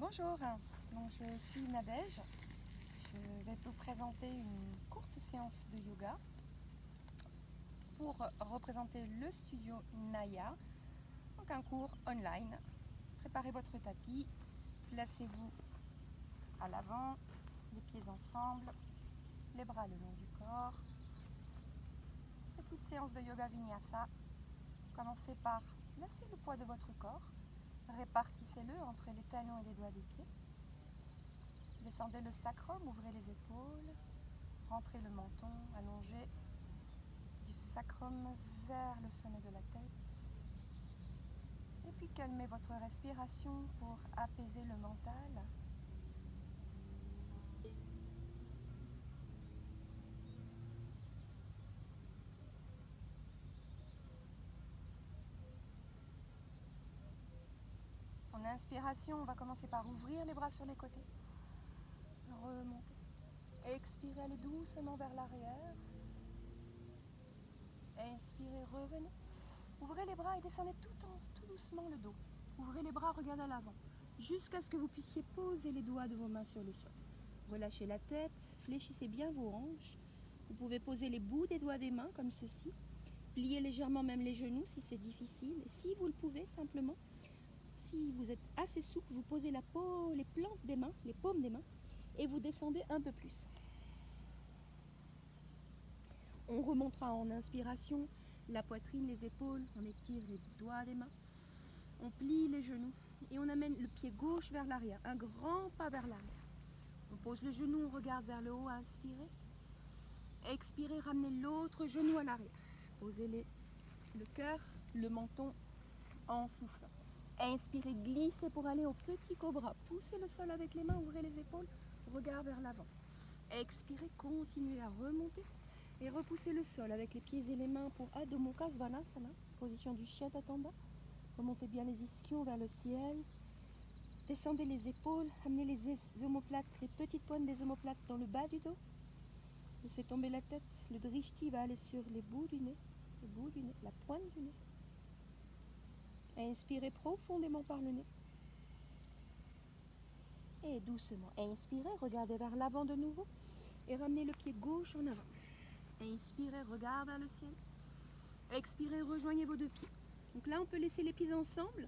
Bonjour, donc je suis Nadège. Je vais vous présenter une courte séance de yoga pour représenter le studio Naya, donc un cours online. Préparez votre tapis, placez-vous à l'avant, les pieds ensemble, les bras le long du corps. Petite séance de yoga vinyasa. Commencez par laisser le poids de votre corps, répartissez-le entre les talons et les doigts des pieds. Descendez le sacrum, ouvrez les épaules, rentrez le menton, allongez du sacrum vers le sommet de la tête. Et puis calmez votre respiration pour apaiser le mental. En inspiration, on va commencer par ouvrir les bras sur les côtés. Remontez. Expirez, allez doucement vers l'arrière. Inspirez, revenez. Ouvrez les bras et descendez tout doucement le dos. Ouvrez les bras, regardez à l'avant, jusqu'à ce que vous puissiez poser les doigts de vos mains sur le sol. Relâchez la tête, fléchissez bien vos hanches. Vous pouvez poser les bouts des doigts des mains comme ceci. Pliez légèrement même les genoux si c'est difficile. Et si vous le pouvez, simplement, si vous êtes assez souple, vous posez les plantes des mains, les paumes des mains, et vous descendez un peu plus. On remontera en inspiration la poitrine, les épaules, on étire les doigts des mains, on plie les genoux et on amène le pied gauche vers l'arrière, un grand pas vers l'arrière. On pose le genou, on regarde vers le haut, inspirez. Expirez, ramenez l'autre genou à l'arrière. Posez le cœur, le menton en soufflant. Inspirez, glissez pour aller au petit cobra. Poussez le sol avec les mains, ouvrez les épaules, regard vers l'avant. Expirez, continuez à remonter et repoussez le sol avec les pieds et les mains pour Adho Mukha Svanasana, position du chien Tatanda. Remontez bien les ischions vers le ciel. Descendez les épaules, amenez les omoplates, les petites pointes des omoplates dans le bas du dos. Laissez tomber la tête, le drishti va aller sur les bouts du nez, la pointe du nez. Inspirez profondément par le nez. Et doucement, inspirez, regardez vers l'avant de nouveau et ramenez le pied gauche en avant. Inspirez, regardez vers le ciel. Expirez, rejoignez vos deux pieds. Donc là, on peut laisser les pieds ensemble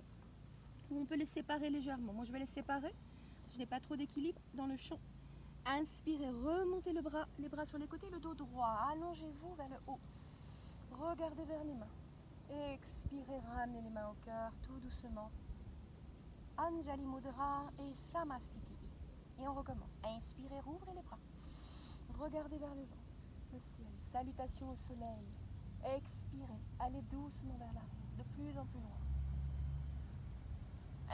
ou on peut les séparer légèrement. Moi, je vais les séparer. Je n'ai pas trop d'équilibre dans le champ. Inspirez, remontez les bras sur les côtés, le dos droit. Allongez-vous vers le haut. Regardez vers les mains. Expirez, ramenez les mains au cœur, tout doucement. Anjali Mudra et Samastiti. Et on recommence. Inspirez, rouvrez les bras. Regardez vers le vent, le ciel. Salutations au soleil. Expirez, allez doucement vers l'arrière, de plus en plus loin.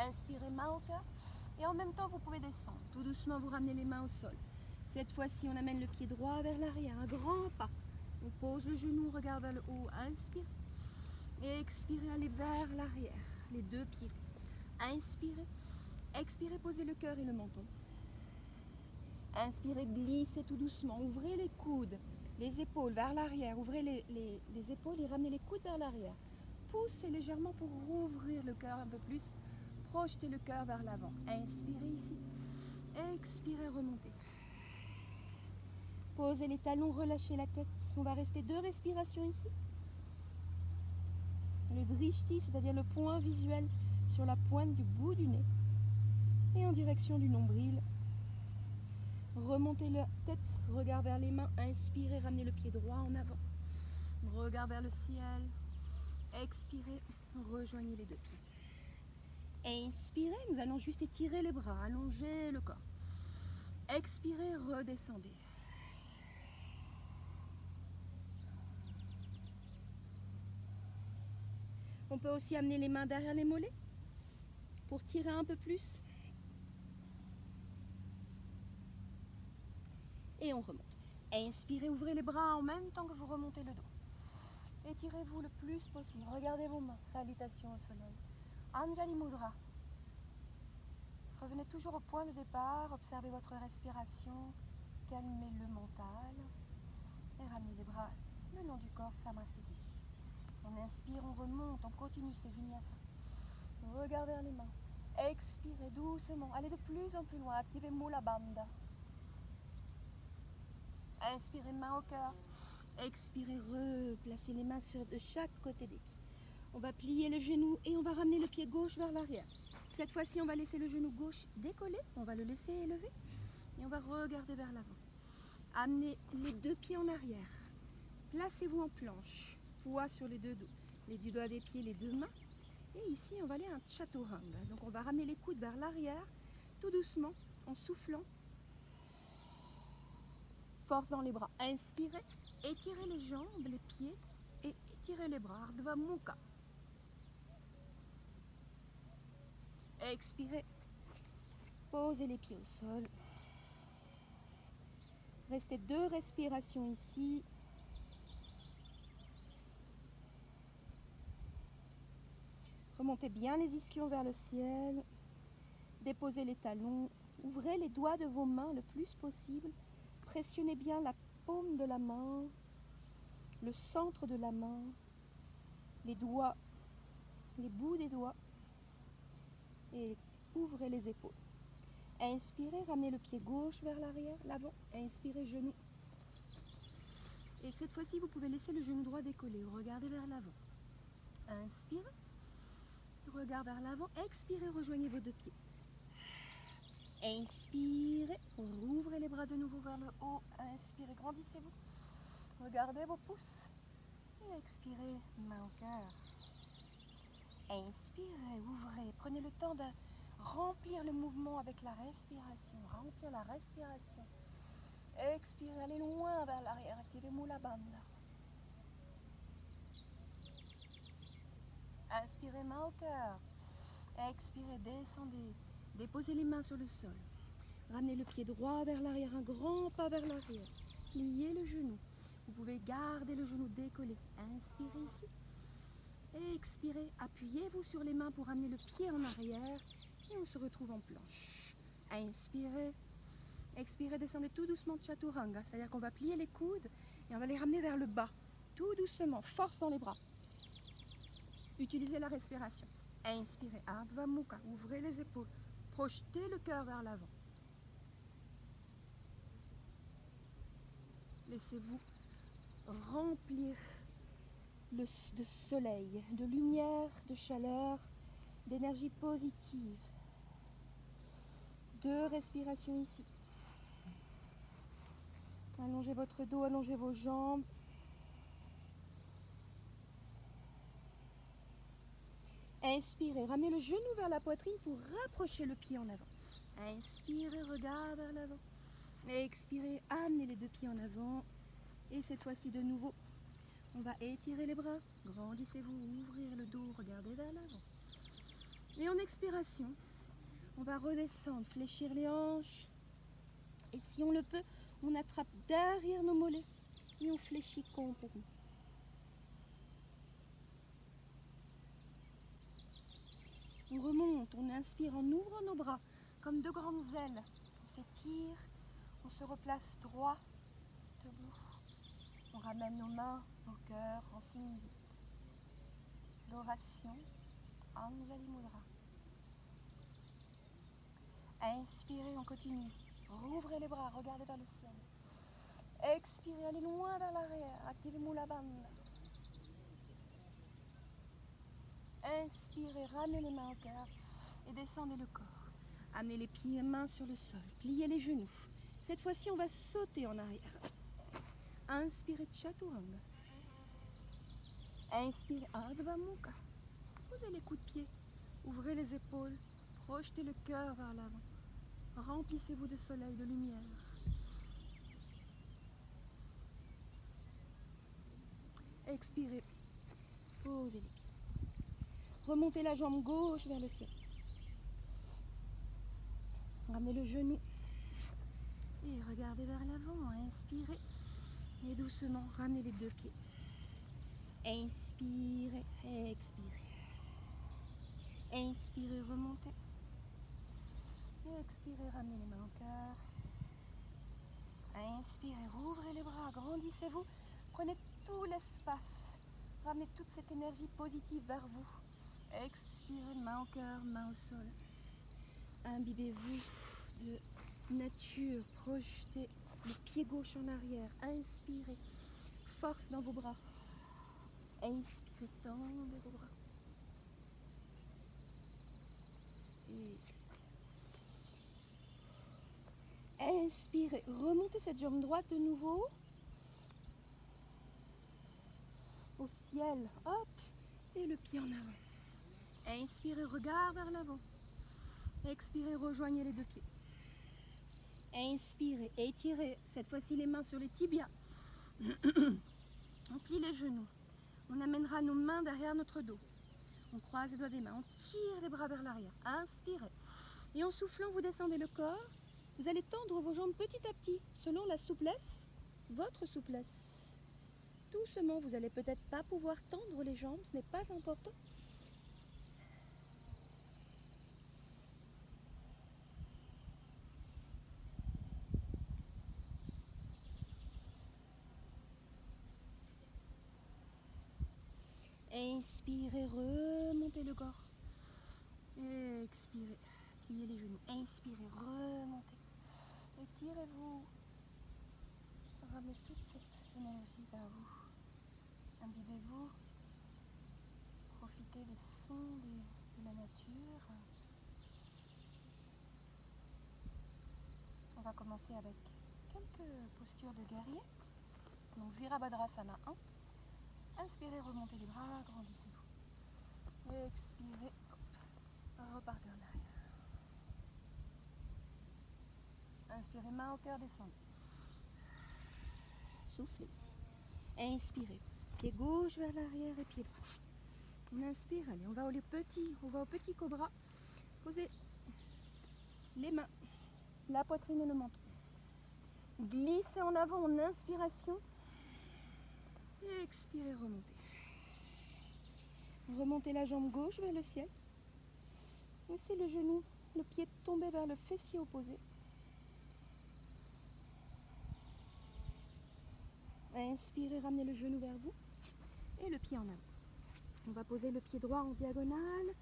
Inspirez, main au cœur. Et en même temps, vous pouvez descendre. Tout doucement, vous ramenez les mains au sol. Cette fois-ci, on amène le pied droit vers l'arrière, un grand pas. On pose le genou, on regarde vers le haut. Inspire. Et expirez, allez vers l'arrière, les deux pieds. Inspirez. Expirez, posez le cœur et le menton. Inspirez, glissez tout doucement. Ouvrez les coudes, les épaules vers l'arrière. Ouvrez les épaules et ramenez les coudes vers l'arrière. Poussez légèrement pour rouvrir le cœur un peu plus. Projetez le cœur vers l'avant. Inspirez ici. Expirez, remontez. Posez les talons, relâchez la tête. On va rester 2 respirations ici. Le drishti, c'est-à-dire le point visuel sur la pointe du bout du nez. Et en direction du nombril. Remontez la tête, regard vers les mains. Inspirez, ramenez le pied droit en avant. Regard vers le ciel. Expirez, rejoignez les deux pieds. Inspirez, nous allons juste étirer les bras, allonger le corps. Expirez, redescendez. On peut aussi amener les mains derrière les mollets pour tirer un peu plus. Et on remonte. Inspirez, ouvrez les bras en même temps que vous remontez le dos. Étirez-vous le plus possible. Regardez vos mains. Salutations au soleil. Anjali Mudra. Revenez toujours au point de départ. Observez votre respiration. Calmez le mental. Et ramenez les bras le long du corps, Samastiti. On inspire, on remonte, on continue ces vinyasa. Regard vers les mains. Expirez doucement. Allez de plus en plus loin. Activez Mula Bandha. Inspirez, main au cœur. Expirez, replacez les mains de chaque côté des pieds. On va plier le genou et on va ramener le pied gauche vers l'arrière. Cette fois-ci, on va laisser le genou gauche décoller. On va le laisser élevé et on va regarder vers l'avant. Amenez les deux pieds en arrière. Placez-vous en planche. Poids sur les deux dos. Les deux doigts des pieds, les deux mains. Et ici, on va aller à un chaturanga. Donc, on va ramener les coudes vers l'arrière, tout doucement, en soufflant. Force dans les bras. Inspirez, étirez les jambes, les pieds et étirez les bras. Ardhva Mukha. Expirez. Posez les pieds au sol. Restez 2 respirations ici. Remontez bien les ischions vers le ciel. Déposez les talons. Ouvrez les doigts de vos mains le plus possible. Pressionnez bien la paume de la main, le centre de la main, les doigts, les bouts des doigts. Et ouvrez les épaules. Inspirez, ramenez le pied gauche vers l'arrière, l'avant. Inspirez, genou. Et cette fois-ci, vous pouvez laisser le genou droit décoller. Regardez vers l'avant. Inspirez. Regard vers l'avant. Expirez, rejoignez vos deux pieds. Inspirez. Rouvrez les bras de nouveau vers le haut. Inspirez, grandissez-vous. Regardez vos pouces. Et expirez, main au cœur. Inspirez, ouvrez. Prenez le temps de remplir le mouvement avec la respiration. Remplir la respiration. Expirez, allez loin vers l'arrière. Activez Mula Bandha. Inspirez, main au cœur. Expirez, descendez. Déposez les mains sur le sol. Ramenez le pied droit vers l'arrière, un grand pas vers l'arrière. Pliez le genou. Vous pouvez garder le genou décollé. Inspirez ici. Expirez, appuyez-vous sur les mains pour ramener le pied en arrière. Et on se retrouve en planche. Inspirez. Expirez, descendez tout doucement de chaturanga. C'est-à-dire qu'on va plier les coudes et on va les ramener vers le bas. Tout doucement, force dans les bras. Utilisez la respiration. Inspirez, Ardhva Mukha, ouvrez les épaules. Projetez le cœur vers l'avant. Laissez-vous remplir de soleil, de lumière, de chaleur, d'énergie positive. 2 respirations ici. Allongez votre dos, allongez vos jambes. Inspirez, ramenez le genou vers la poitrine pour rapprocher le pied en avant. Inspirez, regard vers l'avant. Expirez, amenez les 2 pieds en avant. Et cette fois-ci de nouveau, on va étirer les bras. Grandissez-vous, ouvrir le dos, regardez vers l'avant. Et en expiration, on va redescendre, fléchir les hanches. Et si on le peut, on attrape derrière nos mollets et on fléchit complètement. On remonte, on inspire en ouvrant nos bras comme 2 grandes ailes. On s'étire, on se replace droit, debout. On ramène nos mains au cœur en signe d'oration. Anjali Mudra. Inspirez, on continue. Rouvrez les bras, regardez vers le ciel. Expirez, allez loin vers l'arrière. Activez Mula Bandha. Inspirez, ramenez les mains au cœur et descendez le corps. Amenez les pieds et mains sur le sol. Pliez les genoux. Cette fois-ci, on va sauter en arrière. Inspirez, chaturanga. Inspirez, Ardhva Mukha. Posez les coups de pied. Ouvrez les épaules. Projetez le cœur vers l'avant. Remplissez-vous de soleil, de lumière. Expirez. Posez les pieds. Remontez la jambe gauche vers le ciel. Ramenez le genou. Et regardez vers l'avant. Inspirez. Et doucement, ramenez les 2 pieds. Inspirez, expirez. Inspirez, remontez. Et expirez, ramenez les mains au cœur. Inspirez, rouvrez les bras, grandissez-vous. Prenez tout l'espace. Ramenez toute cette énergie positive vers vous. Expirez, main au cœur, main au sol. Imbibez-vous de nature, projetez le pied gauche en arrière, inspirez, force dans vos bras, inspirez, tendez vos bras, expirez, inspirez, remontez cette jambe droite de nouveau, au ciel, hop, et le pied en avant, inspirez, regard vers l'avant, expirez, rejoignez les deux pieds. Inspirez, étirez cette fois-ci les mains sur les tibias. On plie les genoux. On amènera nos mains derrière notre dos. On croise les doigts des mains. On tire les bras vers l'arrière. Inspirez. Et en soufflant, vous descendez le corps. Vous allez tendre vos jambes petit à petit, selon la souplesse, votre souplesse. Doucement, vous n'allez peut-être pas pouvoir tendre les jambes, ce n'est pas important. Inspirez, remontez le corps. Expirez, pliez les genoux. Inspirez, remontez. Étirez-vous. Ramenez toute cette énergie vers vous. Imbibez-vous. Profitez des sons de la nature. On va commencer avec quelques postures de guerrier. Donc Virabhadrasana 1. Inspirez, remontez les bras, grandissez-vous. Expirez, repartez en arrière. Inspirez, main au cœur, descendez. Soufflez. Inspirez, pied gauche vers l'arrière et pied droit. On inspire, allez, on va au petit cobra. Posez les mains, la poitrine et le menton. Glissez en avant en inspiration. Et expirez, remontez. Remontez la jambe gauche vers le ciel. Laissez le genou, le pied tomber vers le fessier opposé. Inspirez, ramenez le genou vers vous et le pied en avant. On va poser le pied droit en diagonale.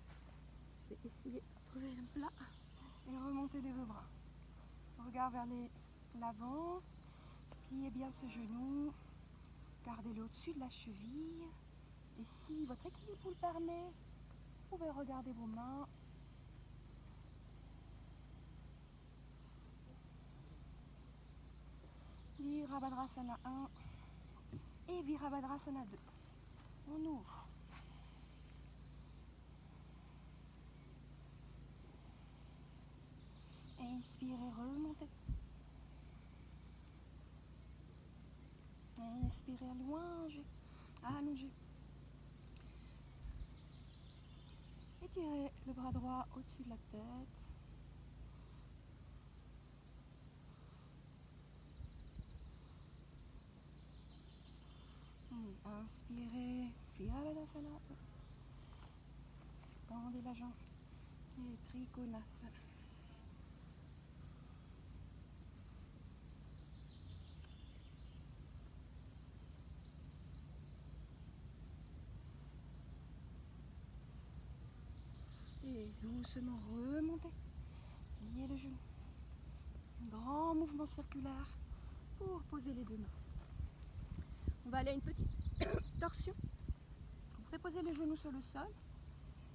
Je vais essayer de trouver un plat et remonter les deux bras. Regard vers l'avant. Pliez bien ce genou. Gardez-le au-dessus de la cheville. Et si votre équilibre vous le permet, vous pouvez regarder vos mains. Virabhadrasana 1 et Virabhadrasana 2. On ouvre. Inspirez, remontez. Inspirez, allongez. Étirez le bras droit au-dessus de la tête. Et inspirez, Virabhadrasana 1. Tendez la jambe. Et Trikonasana. Et doucement remontez. Pliez le genou. Un grand mouvement circulaire pour poser les deux mains. On va aller à une petite torsion. Vous pouvez poser les genoux sur le sol,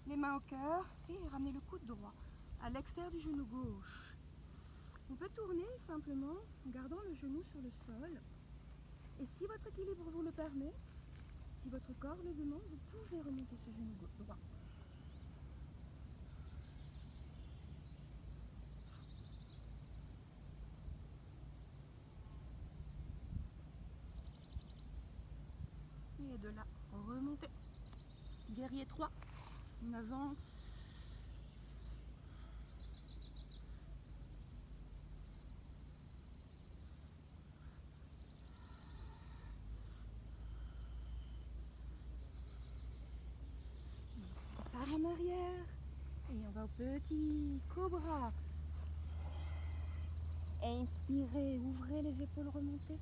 les mains au cœur et ramener le coude droit à l'extérieur du genou gauche. On peut tourner simplement en gardant le genou sur le sol. Et si votre équilibre vous le permet, si votre corps le demande, vous pouvez remonter ce genou droit. Et de là, remontez. Guerrier 3. On avance. On part en arrière. Et on va au petit cobra. Inspirez, ouvrez les épaules, remontez.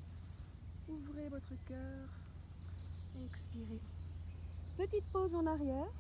Ouvrez votre cœur. Expirez. Petite pause en arrière.